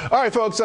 All right, folks,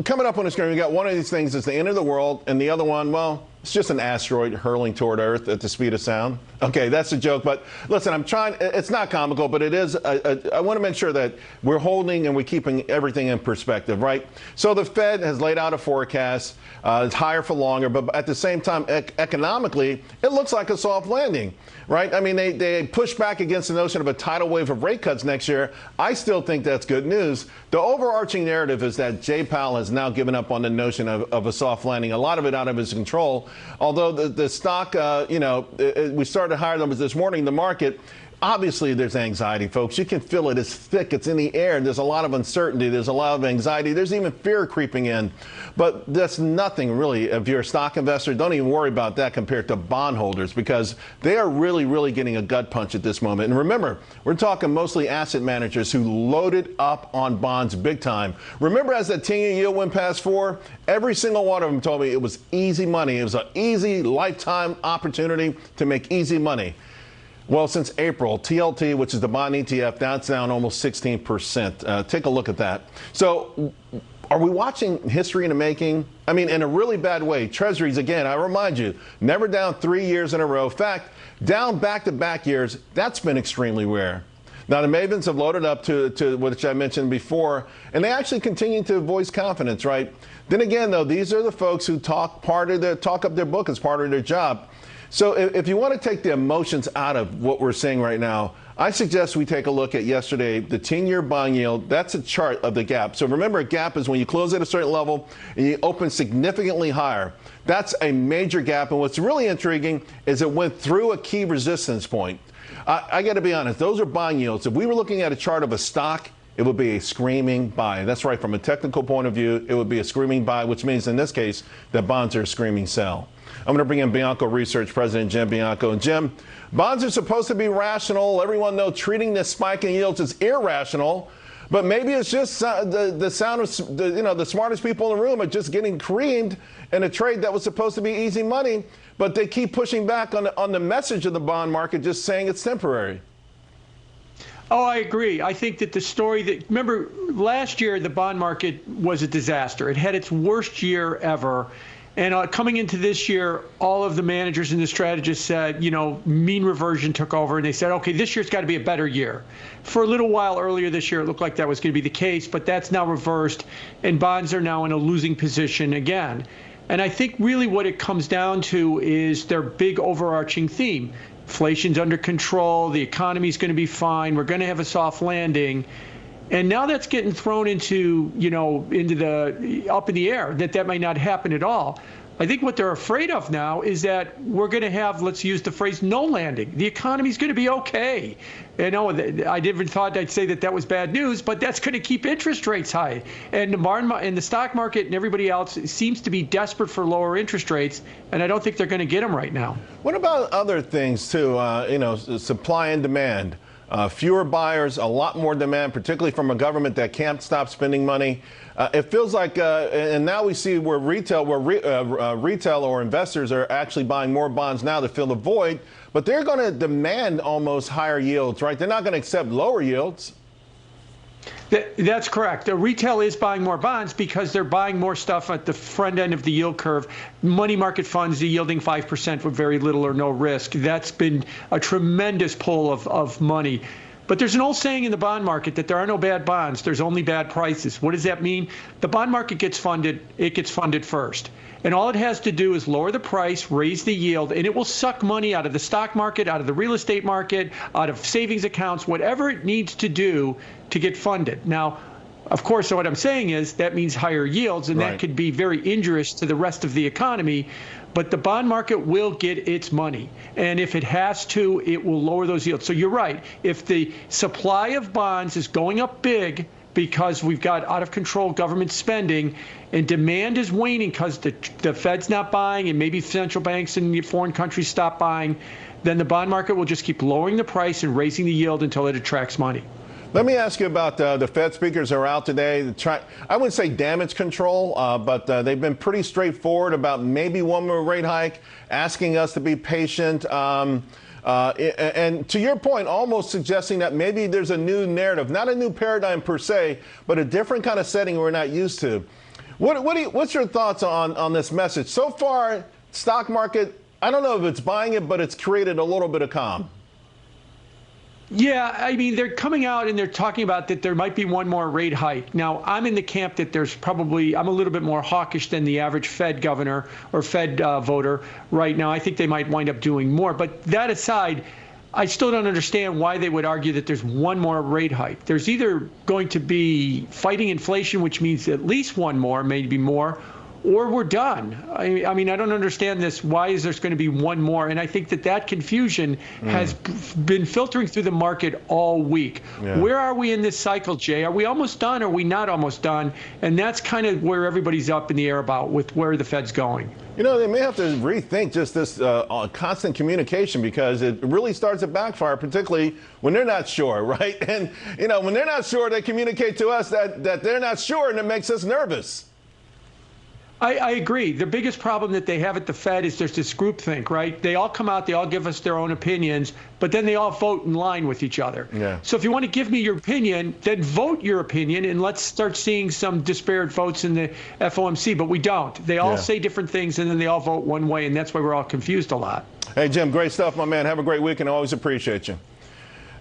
coming up on the screen, we got one of these things is the end of the world, and the other one, well, it's just an asteroid hurling toward Earth at the speed of sound. Okay, that's a joke, but listen, it's not comical, but it is, I want to make sure that we're holding and we're keeping everything in perspective, right? So the Fed has laid out a forecast, it's higher for longer, but at the same time, economically, it looks like a soft landing, right? I mean, they push back against the notion of a tidal wave of rate cuts next year. I still think that's good news. The overarching narrative is that Jay Powell has now given up on the notion of a soft landing, a lot of it out of his control. Although the stock, we started higher numbers this morning, the market, obviously there's anxiety, folks. You can feel it. It's thick. It's in the air. There's a lot of uncertainty. There's a lot of anxiety. There's even fear creeping in. But that's nothing, really. If you're a stock investor, don't even worry about that compared to bondholders, because they are really, really getting a gut punch at this moment. And remember, we're talking mostly asset managers who loaded up on bonds big time. Remember, as that 10-year yield went past 4, every single one of them told me it was easy money. It was an easy lifetime opportunity to make easy money. Well, since April, TLT, which is the bond ETF, that's down almost 16%. Take a look at that. So are we watching history in the making? I mean, in a really bad way. Treasuries, again, I remind you, never down 3 years in a row. In fact, down back-to-back years, that's been extremely rare. Now, the Mavens have loaded up to which I mentioned before, and they actually continue to voice confidence, right? Then again, though, these are the folks who talk up their book as part of their job. So if you want to take the emotions out of what we're seeing right now, I suggest we take a look at yesterday, the 10-year bond yield. That's a chart of the gap. So remember, a gap is when you close at a certain level and you open significantly higher. That's a major gap. And what's really intriguing is it went through a key resistance point. I got to be honest, those are bond yields. If we were looking at a chart of a stock, it would be a screaming buy. That's right. From a technical point of view, it would be a screaming buy, which means in this case that bonds are a screaming sell. I'm going to bring in Bianco Research President Jim Bianco. And Jim, bonds are supposed to be rational. Everyone knows treating this spike in yields is irrational. But maybe it's just the sound of the smartest people in the room are just getting creamed in a trade that was supposed to be easy money. But they keep pushing back on the message of the bond market, just saying it's temporary. Oh, I agree. I think that the story remember, last year the bond market was a disaster. It had its worst year ever. And coming into this year, all of the managers and the strategists said, mean reversion took over. And they said, OK, this year's got to be a better year. For a little while earlier this year, it looked like that was going to be the case. But that's now reversed. And bonds are now in a losing position again. And I think really what it comes down to is their big overarching theme. Inflation's under control. The economy's going to be fine. We're going to have a soft landing. And now that's getting thrown into, into the up in the air, that might not happen at all. I think what they're afraid of now is that we're going to have, let's use the phrase, no landing. The economy's going to be okay. I never thought I'd say that was bad news, but that's going to keep interest rates high. And the stock market and everybody else seems to be desperate for lower interest rates, and I don't think they're going to get them right now. What about other things, too, supply and demand? Fewer buyers, a lot more demand, particularly from a government that can't stop spending money. It feels like, and now we see where retail or investors are actually buying more bonds now to fill the void, but they're going to demand almost higher yields, right? They're not going to accept lower yields. That's correct. The retail is buying more bonds because they're buying more stuff at the front end of the yield curve. Money market funds are yielding 5% with very little or no risk. That's been a tremendous pull of money. But there's an old saying in the bond market that there are no bad bonds. There's only bad prices. What does that mean? The bond market gets funded. It gets funded first. And all it has to do is lower the price, raise the yield, and it will suck money out of the stock market, out of the real estate market, out of savings accounts, whatever it needs to do to get funded. Now, of course, so what I'm saying is that means higher yields, and that could be very injurious to the rest of the economy. But the bond market will get its money. And if it has to, it will lower those yields. So you're right. If the supply of bonds is going up big because we've got out of control government spending and demand is waning because the Fed's not buying and maybe central banks in foreign countries stop buying, then the bond market will just keep lowering the price and raising the yield until it attracts money. Let me ask you about the Fed speakers who are out today. I wouldn't say damage control, but they've been pretty straightforward about maybe one more rate hike, asking us to be patient. And to your point, almost suggesting that maybe there's a new narrative, not a new paradigm per se, but a different kind of setting we're not used to. What's your thoughts on this message? So far, stock market, I don't know if it's buying it, but it's created a little bit of calm. Yeah, I mean, they're coming out and they're talking about that there might be one more rate hike. Now, I'm in the camp that I'm a little bit more hawkish than the average Fed governor or Fed voter right now. I think they might wind up doing more. But that aside, I still don't understand why they would argue that there's one more rate hike. There's either going to be fighting inflation, which means at least one more, maybe more, or we're done. I mean, I don't understand this. Why is there going to be one more? And I think that confusion has been filtering through the market all week. Yeah. Where are we in this cycle, Jay? Are we almost done? Or are we not almost done? And that's kind of where everybody's up in the air about with where the Fed's going. You know, they may have to rethink just this constant communication, because it really starts to backfire, particularly when they're not sure, right? And, you know, when they're not sure, they communicate to us that they're not sure, and it makes us nervous. I agree. The biggest problem that they have at the Fed is there's this groupthink, right? They all come out, they all give us their own opinions, but then they all vote in line with each other. Yeah. So if you want to give me your opinion, then vote your opinion, and let's start seeing some disparate votes in the FOMC. But we don't. They all say different things, and then they all vote one way, and that's why we're all confused a lot. Hey, Jim, great stuff, my man. Have a great week, and always appreciate you.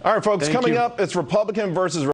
All right, folks, coming up, it's Republican versus